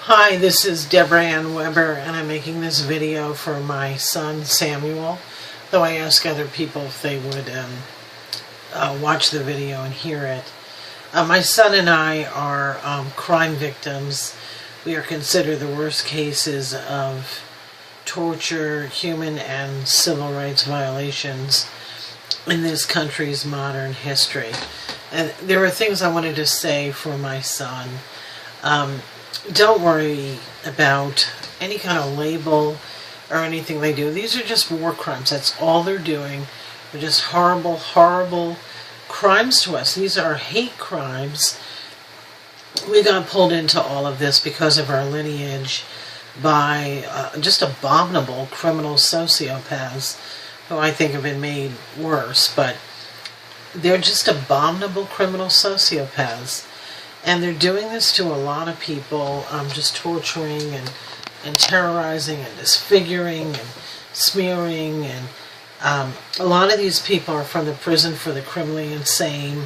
Hi, this is Deborah Ann Weber, and I'm making this video for my son Samuel, though I ask other people if they would watch the video and hear it. My son and I are crime victims. We are considered the worst cases of torture, human and civil rights violations in this country's modern history. And there are things I wanted to say for my son. Don't worry about any kind of label or anything they do. These are just war crimes. That's all they're doing. They're just horrible, horrible crimes to us. These are hate crimes. We got pulled into all of this because of our lineage by just abominable criminal sociopaths, who I think have been made worse, but they're just abominable criminal sociopaths. And they're doing this to a lot of people, just torturing and terrorizing and disfiguring and smearing. And a lot of these people are from the prison for the criminally insane.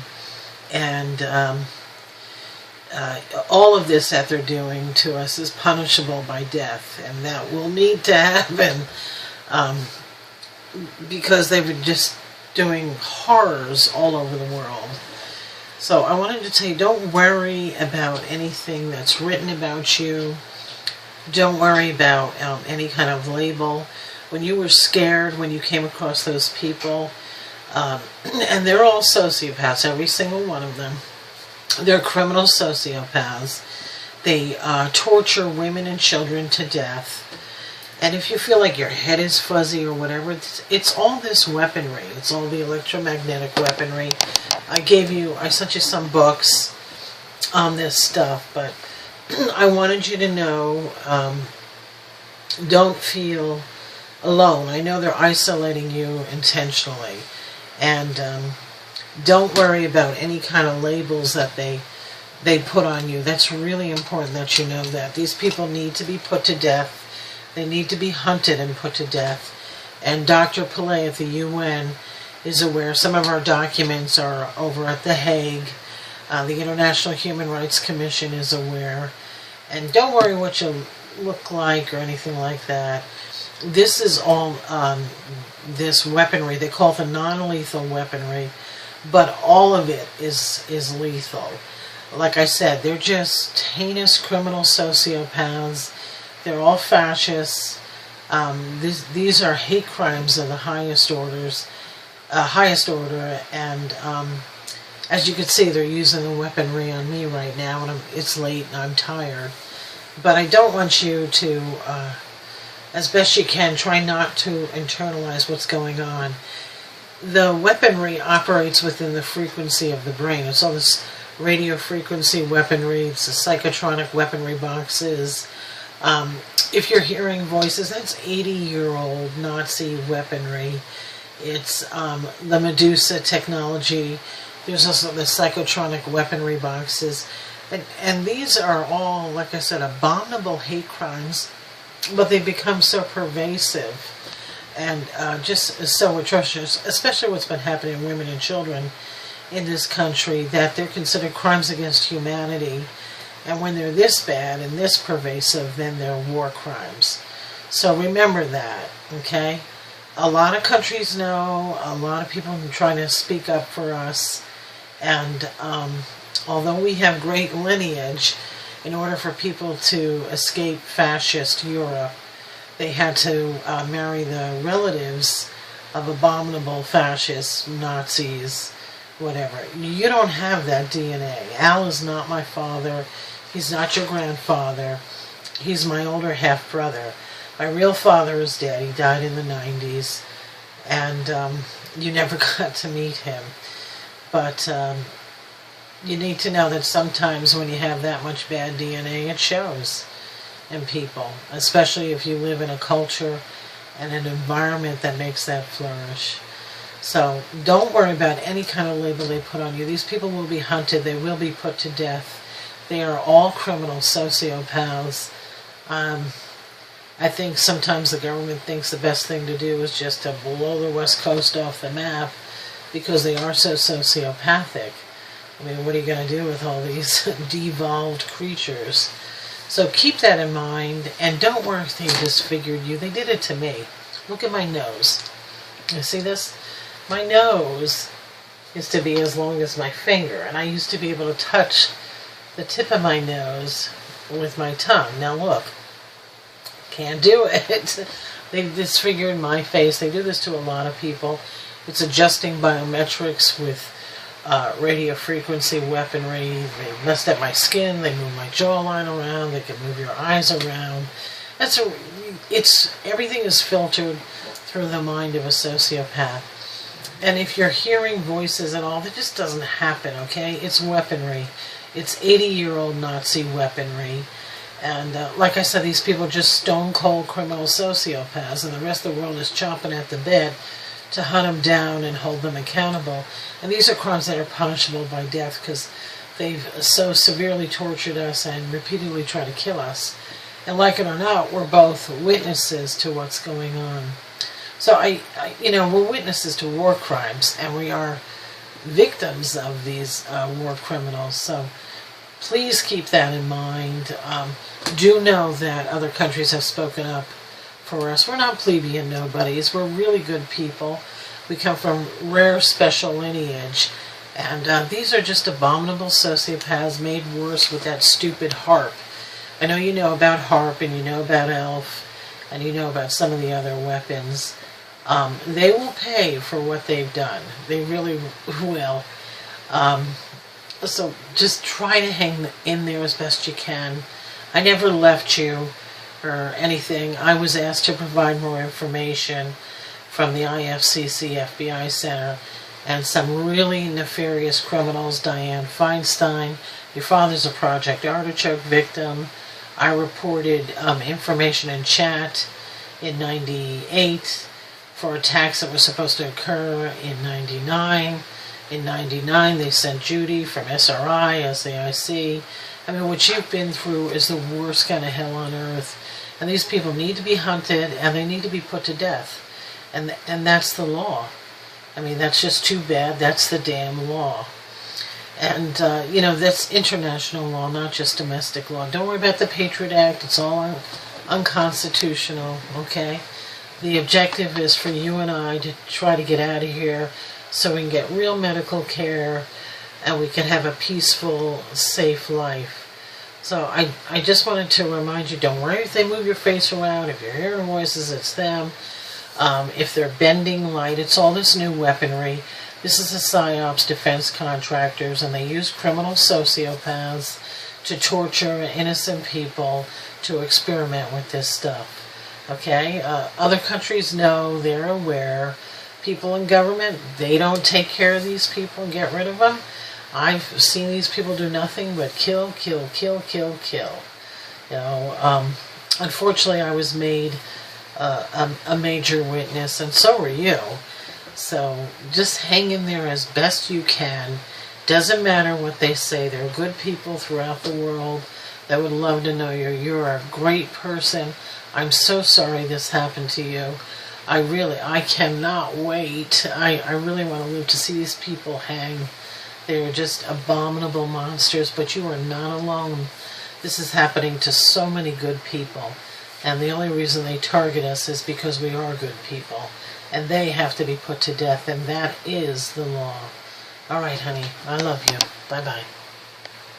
And all of this that they're doing to us is punishable by death. And that will need to happen because they were just doing horrors all over the world. So I wanted to tell you, don't worry about anything that's written about you. Don't worry about any kind of label. When you were scared, when you came across those people, and they're all sociopaths, every single one of them. They're criminal sociopaths. They torture women and children to death. And if you feel like your head is fuzzy or whatever, it's all this weaponry. It's all the electromagnetic weaponry. I sent you some books on this stuff, but I wanted you to know, don't feel alone. I know they're isolating you intentionally. And don't worry about any kind of labels that they put on you. That's really important that you know that. These people need to be put to death. They need to be hunted and put to death. And Dr. Pillay at the UN is aware. Some of our documents are over at The Hague. The International Human Rights Commission is aware. And don't worry what you look like or anything like that. This is all this weaponry. They call it the non-lethal weaponry, but all of it is lethal. Like I said, they're just heinous criminal sociopaths. They're all fascists. These are hate crimes of the highest order, and as you can see, they're using the weaponry on me right now, and it's late and I'm tired. But I don't want you to, as best you can, try not to internalize what's going on. The weaponry operates within the frequency of the brain. It's all this radio frequency weaponry. It's the psychotronic weaponry boxes. If you're hearing voices, that's 80-year-old Nazi weaponry. It's the Medusa technology. There's also the psychotronic weaponry boxes. And these are all, like I said, abominable hate crimes, but they become so pervasive and just so atrocious, especially what's been happening to women and children in this country, that they're considered crimes against humanity. And when they're this bad and this pervasive, then they're war crimes. So remember that, okay? A lot of countries know, a lot of people are trying to speak up for us. And although we have great lineage, in order for people to escape fascist Europe, they had to marry the relatives of abominable fascists, Nazis, whatever. You don't have that DNA. Al is not my father. He's not your grandfather. He's my older half-brother. My real father is dead. He died in the 90s. And you never got to meet him. But you need to know that sometimes when you have that much bad DNA, it shows in people. Especially if you live in a culture and an environment that makes that flourish. So don't worry about any kind of label they put on you. These people will be hunted. They will be put to death. They are all criminal sociopaths. I think sometimes the government thinks the best thing to do is just to blow the West Coast off the map because they are so sociopathic. I mean, what are you going to do with all these devolved creatures? So keep that in mind, and don't worry if they disfigured you. They did it to me. Look at my nose. You see this? My nose used to be as long as my finger, and I used to be able to touch the tip of my nose with my tongue. Now look, can't do it. They disfigured my face. They do this to a lot of people. It's adjusting biometrics with radio frequency weaponry. They messed up my skin. They move my jawline around. They can move your eyes around. Everything is filtered through the mind of a sociopath. And if you're hearing voices and all, that just doesn't happen, okay? It's weaponry. It's 80-year-old Nazi weaponry. And like I said, these people are just stone-cold criminal sociopaths, and the rest of the world is chomping at the bit to hunt them down and hold them accountable. And these are crimes that are punishable by death because they've so severely tortured us and repeatedly tried to kill us. And like it or not, we're both witnesses to what's going on. So we're witnesses to war crimes, and we are victims of these war criminals. So please keep that in mind. Do know that other countries have spoken up for us. We're not plebeian nobodies. We're really good people. We come from rare special lineage. And these are just abominable sociopaths made worse with that stupid HAARP. I know you know about HAARP, and you know about ELF, and you know about some of the other weapons. They will pay for what they've done. They really will. So just try to hang in there as best you can. I never left you or anything. I was asked to provide more information from the IFCC FBI Center and some really nefarious criminals. Dianne Feinstein, your father's a Project Artichoke victim. I reported information in chat in '98 for attacks that were supposed to occur in '99. In '99, they sent Judy from SRI, SAIC. I mean, what you've been through is the worst kind of hell on earth. And these people need to be hunted, and they need to be put to death. And that's the law. I mean, that's just too bad. That's the damn law. And, that's international law, not just domestic law. Don't worry about the Patriot Act. It's all unconstitutional, okay? The objective is for you and I to try to get out of here so we can get real medical care and we can have a peaceful, safe life. So I just wanted to remind you, don't worry if they move your face around. If you're hearing voices, it's them. If they're bending light, it's all this new weaponry. This is the PSYOPs defense contractors, and they use criminal sociopaths to torture innocent people to experiment with this stuff. Okay? Other countries know, they're aware. People in government, they don't take care of these people and get rid of them. I've seen these people do nothing but kill, kill, kill, kill, kill. Unfortunately, I was made a major witness, and so were you. So just hang in there as best you can. Doesn't matter what they say. There are good people throughout the world that would love to know you. You're a great person. I'm so sorry this happened to you. I cannot wait. I really want to live to see these people hang. They're just abominable monsters, but you are not alone. This is happening to so many good people. And the only reason they target us is because we are good people. And they have to be put to death, and that is the law. All right, honey. I love you. Bye-bye.